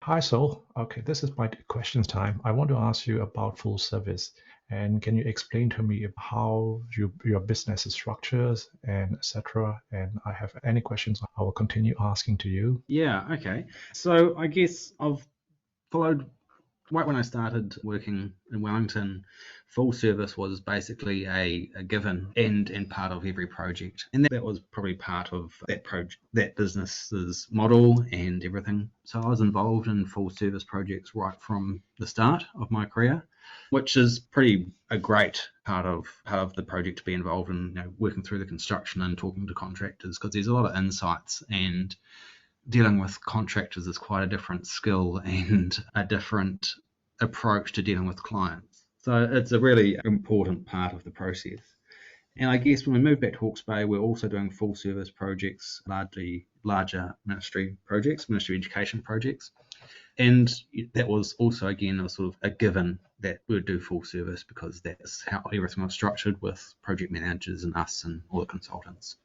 Hi, Sol. Okay, this is my questions time. I want to ask you about full service. And can you explain to me how your business is structured and etc. And I have any questions, I will continue asking to you. Yeah, okay. So I guess I've followed right when I started working in Wellington, full service was basically a given and part of every project. And that was probably part of that project, that business's model and everything. So I was involved in full service projects right from the start of my career, which is pretty a great part of the project to be involved in, working through the construction and talking to contractors because there's a lot of insights and dealing with contractors is quite a different skill and a different approach to dealing with clients. So it's a really important part of the process. And I guess when we move back to Hawke's Bay, we're also doing full service projects, largely larger ministry projects, ministry education projects. And that was also, again, a sort of a given that we'd do full service because that's how everything was structured with project managers and us and all the consultants.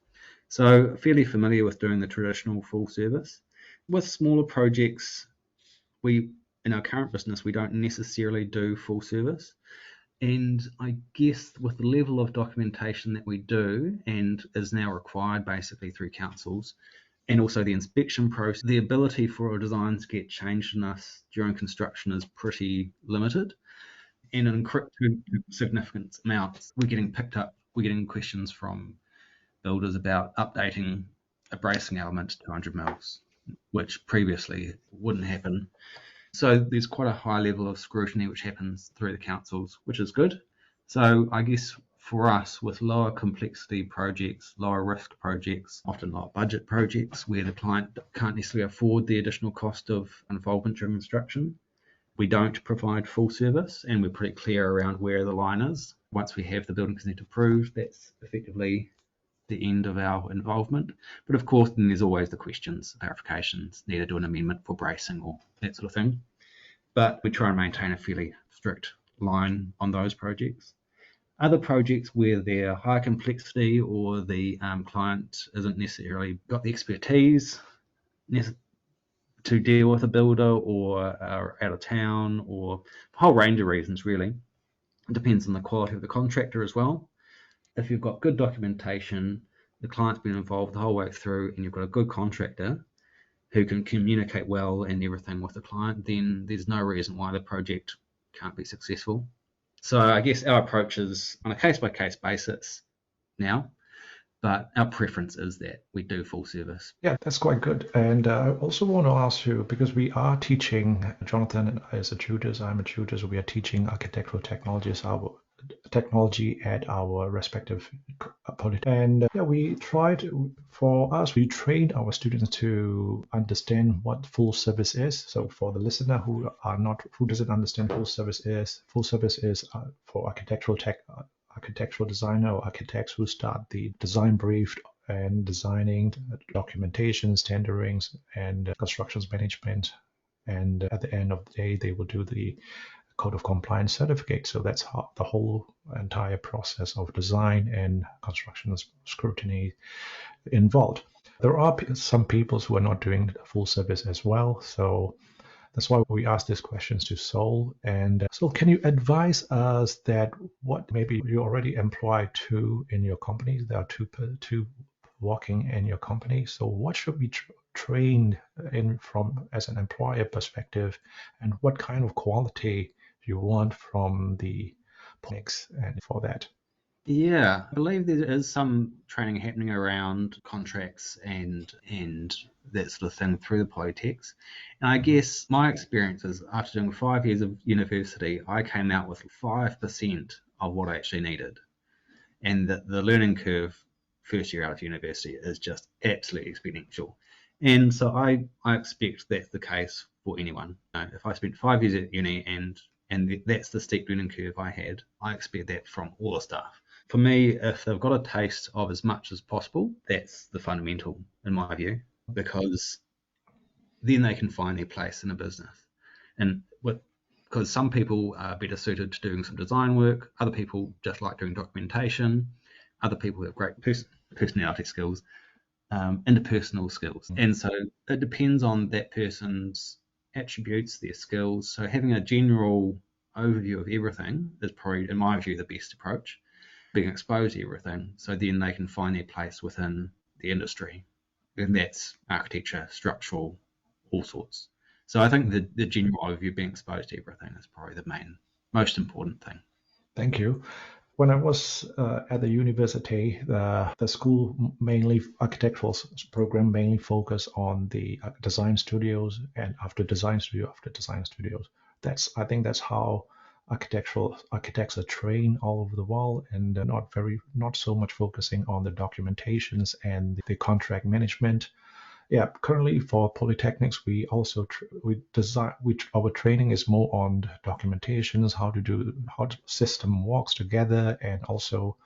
So fairly familiar with doing the traditional full service. With smaller projects, we in our current business we don't necessarily do full service. And I guess with the level of documentation that we do and is now required basically through councils, and also the inspection process, the ability for designs to get changed in us during construction is pretty limited. And in significant amounts, we're getting questions from builders about updating a bracing element to 200 mils, which previously wouldn't happen. So there's quite a high level of scrutiny which happens through the councils, which is good. So I guess for us, with lower complexity projects, lower risk projects, often lower budget projects where the client can't necessarily afford the additional cost of involvement during construction, we don't provide full service and we're pretty clear around where the line is. Once we have the building consent approved, that's effectively the end of our involvement. But of course, then there's always the questions, clarifications, need to do an amendment for bracing or that sort of thing. But we try and maintain a fairly strict line on those projects. Other projects where they're high complexity or the client isn't necessarily got the expertise to deal with a builder or are out of town or a whole range of reasons really. It depends on the quality of the contractor as well. If you've got good documentation, the client's been involved the whole way through, and you've got a good contractor who can communicate well and everything with the client, then there's no reason why the project can't be successful. So I guess our approach is on a case-by-case basis now, but our preference is that we do full service. Yeah, that's quite good. And I also want to ask you, because we are teaching, Jonathan is a tutor, I'm a tutor, so we are teaching architectural technologies, our technology at our respective polytechnics. And yeah, for us, we train our students to understand what full service is. So for the listener who doesn't understand full service is for architectural designer or architects who start the design brief and designing, documentation, tenderings, and constructions management. And at the end of the day, they will do the code of compliance certificate. So that's how the whole entire process of design and construction scrutiny involved. There are some people who are not doing full service as well. So that's why we ask these questions to Sol. And so, can you advise us that what maybe you already employ two in your company? There are two working in your company. So, what should be trained in from as an employer perspective, and what kind of quality you want from the clinics and for that? Yeah, I believe there is some training happening around contracts and that sort of thing through the polytechs. And I guess my experience is after doing 5 years of university, I came out with 5% of what I actually needed. And the learning curve first year out of university is just absolutely exponential. And so I expect that's the case for anyone. If I spent 5 years at uni and that's the steep learning curve I had, I expect that from all the staff. For me, if they've got a taste of as much as possible, that's the fundamental in my view, because then they can find their place in a business. And because some people are better suited to doing some design work, other people just like doing documentation, other people have great personality skills, interpersonal skills. And so it depends on that person's attributes, their skills. So having a general overview of everything is probably, in my view, the best approach, being exposed to everything, so then they can find their place within the industry. And that's architecture, structural, all sorts. So I think the general overview, being exposed to everything, is probably the most important thing. Thank you. When I was at the university, the school mainly architectural program mainly focused on the design studios and after design studios. I think that's how architects are trained all over the world, and not so much focusing on the documentations and the contract management. Yeah, currently for polytechnics, we also we design. Our training is more on documentations, how the system works together, and also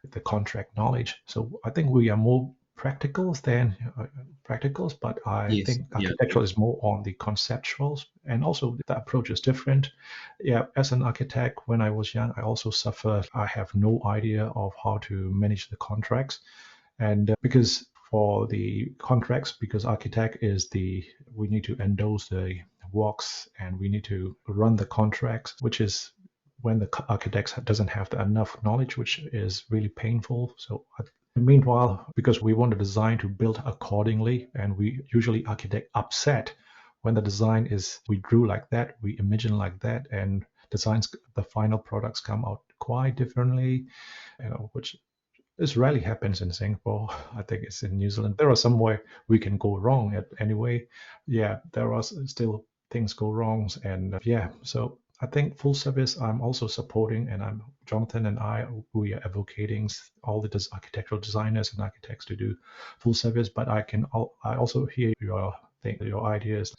the contract knowledge. So I think we are more practicals than practicals, but I Yes, think yeah, architectural is more on the conceptuals, and also the approach is different. Yeah, as an architect, when I was young, I also suffered. I have no idea of how to manage the contracts, and because for the contracts, because architect is we need to endorse the works and we need to run the contracts, which is when the architect doesn't have enough knowledge, which is really painful. So meanwhile, because we want the design to build accordingly, and we usually architect upset when the design is we drew like that, we imagine like that, and the final products come out quite differently, which this rarely happens in Singapore. I think it's in New Zealand. There are somewhere we can go wrong at anyway. Yeah, there are still things go wrongs, and yeah. So I think full service I'm also supporting, and I'm Jonathan and we are advocating all the architectural designers and architects to do full service. But I also hear your ideas.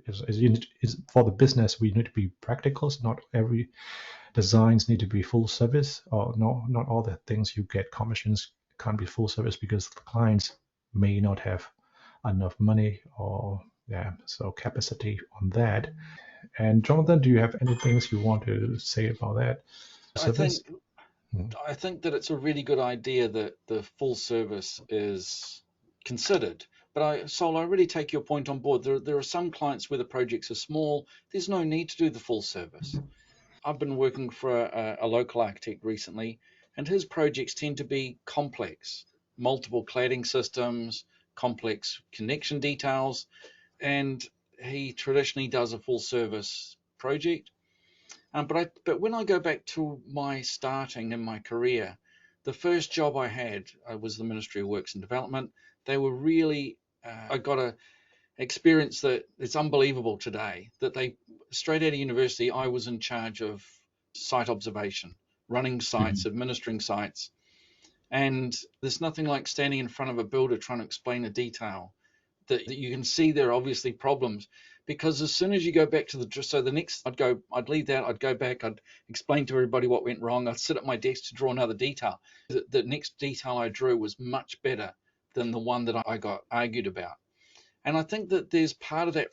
Is for the business we need to be practical. Not every designs need to be full service, or no, not all the things you get commissions can't be full service because the clients may not have enough money or yeah, so capacity on that. And Jonathan, do you have any things you want to say about that I think service? Mm. I think that it's a really good idea that the full service is considered. But Sol, I really take your point on board. There are some clients where the projects are small. There's no need to do the full service. I've been working for a local architect recently, and his projects tend to be complex, multiple cladding systems, complex connection details, and he traditionally does a full service project. But when I go back to my starting in my career, the first job I had was the Ministry of Works and Development. They were really, I got a experience that it's unbelievable today, that they, straight out of university, I was in charge of site observation, running sites, administering sites. And there's nothing like standing in front of a builder trying to explain a detail that you can see there are obviously problems, because as soon as you go back to I'd leave that, I'd go back, I'd explain to everybody what went wrong, I'd sit at my desk to draw another detail. The next detail I drew was much better than the one that I got argued about. And I think that there's part of that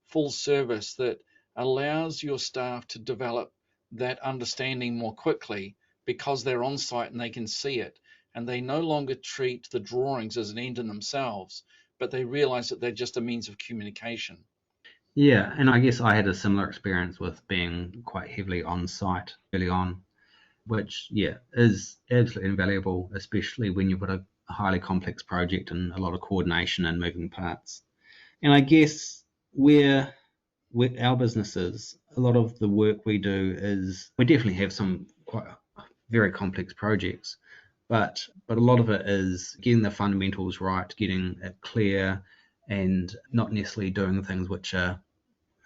full service that allows your staff to develop that understanding more quickly because they're on site and they can see it, and they no longer treat the drawings as an end in themselves, but they realize that they're just a means of communication. Yeah, and I guess I had a similar experience with being quite heavily on site early on, which, yeah, is absolutely invaluable, especially when you've got a highly complex project and a lot of coordination and moving parts. And I guess with our businesses, a lot of the work we do is we definitely have some quite very complex projects, but a lot of it is getting the fundamentals right, getting it clear, and not necessarily doing things which are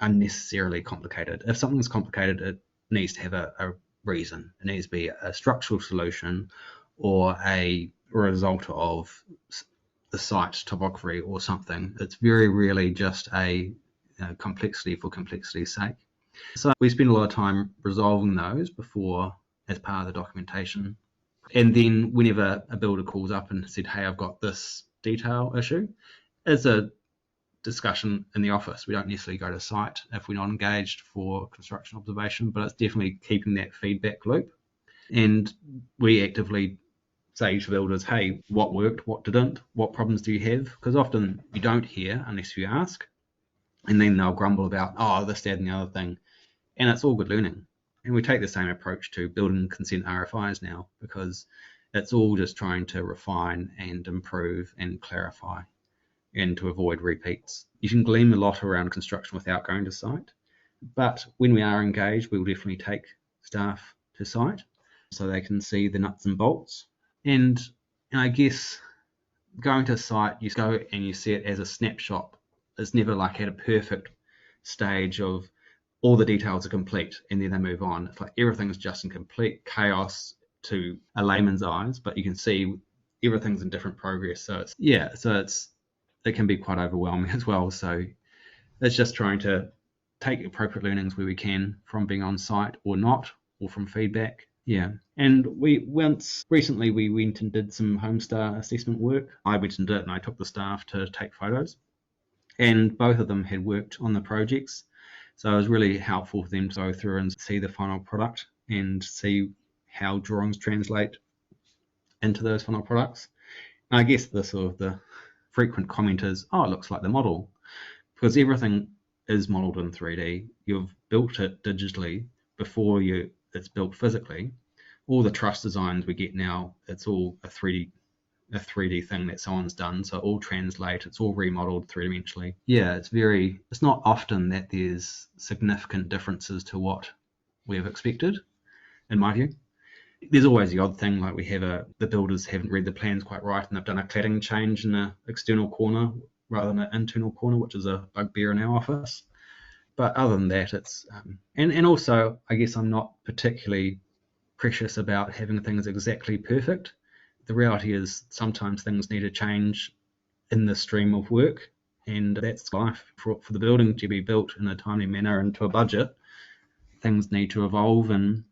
unnecessarily complicated. If something's complicated, it needs to have a reason. It needs to be a structural solution or a result of the site topography or something. It's very rarely just a complexity for complexity's sake. So we spend a lot of time resolving those before as part of the documentation. And then whenever a builder calls up and said, hey, I've got this detail issue, as a discussion in the office. We don't necessarily go to site if we're not engaged for construction observation, but it's definitely keeping that feedback loop. And we actively say to builders, hey, what worked, what didn't, what problems do you have? Because often you don't hear unless you ask. and then they'll grumble about, oh, this, that, and the other thing. And it's all good learning. And we take the same approach to building consent RFIs now, because it's all just trying to refine and improve and clarify and to avoid repeats. You can glean a lot around construction without going to site, but when we are engaged, we will definitely take staff to site so they can see the nuts and bolts. And I guess going to site, you go and you see it as a snapshot. It's never like at a perfect stage of all the details are complete and then they move on. It's like everything's just in complete chaos to a layman's eyes, but you can see everything's in different progress. So it can be quite overwhelming as well. So it's just trying to take appropriate learnings where we can from being on site or not, or from feedback. Yeah. And recently we went and did some homestar assessment work. I went and did it, and I took the staff to take photos. And both of them had worked on the projects. So it was really helpful for them to go through and see the final product and see how drawings translate into those final products. And I guess the frequent comment is, oh, it looks like the model. Because everything is modeled in 3D. You've built it digitally before it's built physically. All the truss designs we get now, it's all a 3D thing that someone's done, so it all translates, it's all remodeled three-dimensionally. Yeah, it's not often that there's significant differences to what we've expected, in my view. There's always the odd thing, like the builders haven't read the plans quite right and they've done a cladding change in the external corner rather than an internal corner, which is a bugbear in our office. But other than that, it's and also I guess I'm not particularly precious about having things exactly perfect. The reality is sometimes things need to change in the stream of work, and that's life. For the building to be built in a timely manner and to a budget, things need to evolve.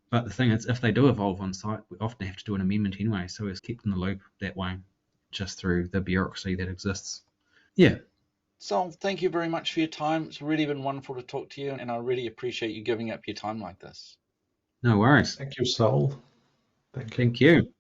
But the thing is, if they do evolve on site, we often have to do an amendment anyway, so we're kept in the loop that way, just through the bureaucracy that exists. Yeah. Sol, thank you very much for your time. It's really been wonderful to talk to you, and I really appreciate you giving up your time like this. No worries. Thank you, Sol. Thank you.